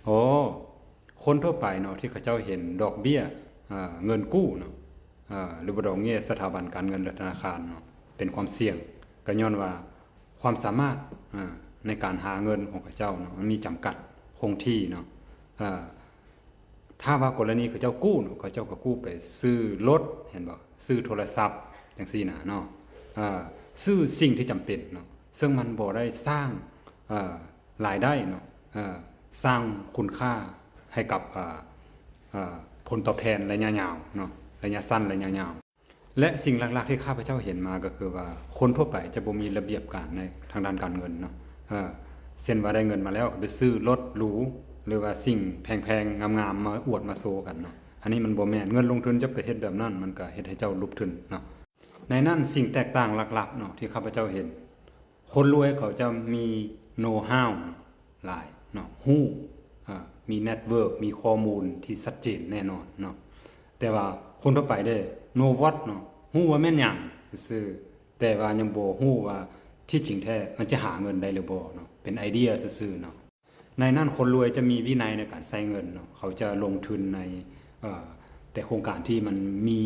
โอ้คนทั่วไปเนาะที่เขาเจ้าเห็นดอกเบี้ยเงินกู้เนาะหรือว่าดอกเบี้ยสถาบันการเงินหรือธนาคารเนาะเป็นความเสี่ยงก็ย้อนว่าความสามารถในการหาเงินของเขาเจ้าเนาะมันมีจำกัดคงที่เนาะถ้าว่ากรณีเขาเจ้ากู้เนาะเขาเจ้าก็กู้ไปซื้อรถเห็นบ่ซื้อโทรศัพท์จังซี่น่ะเนาะซื้อสิ่งที่จำเป็นเนาะซึ่งมันบ่ได้สร้างรายได้เนาะสร้างคุณค่าให้กับผลตอบแทนระยะยาวเนาะระยะสั้นระยะยาวและสิ่งหลักๆที่ข้าพเจ้าเห็นมาก็คือว่าคนทั่วไปจะบ่มีระเบียบการในทางด้านการเงินเนาะเช่นว่าได้เงินมาแล้วก็ไปซื้อรถหรูหรือว่าสิ่งแพงๆงามๆมาอวดมาโซกันเนาะอันนี้มันบ่แม่นเงินลงทุนจะไปเฮ็ดแบบนั้นมันก็เฮ็ดให้เจ้าลุกทุนเนาะในนั้นสิ่งแตกต่างหลักๆเนาะที่ข้าพเจ้าเห็นคนรวยเขาจะมีโนว์ฮาวหลายเนาะฮู้มีเน็ตเวิร์กมีข้อมูลที่ชัดเจนแน่นอนเนาะแต่ว่าคนทั่วไปได้โนวอตเนาะฮู้ว่าแม่นหยังซื่อๆแต่ว่ายังบ่ฮู้ว่าที่จริงแท้มันจะหาเงินได้หรือบ่เนาะเป็นไอเดียซื่อๆเนาะในนั้นคนรวยจะมีวินัยในการใช้เงินเนาะเขาจะลงทุนในแต่โครงการที่มันมี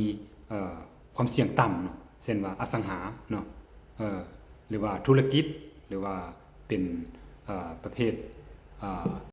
ความเสี่ยงต่ำเนาะเช่นว่าอสังหาเนาะหรือว่าธุรกิจหรือว่าเป็นประเภท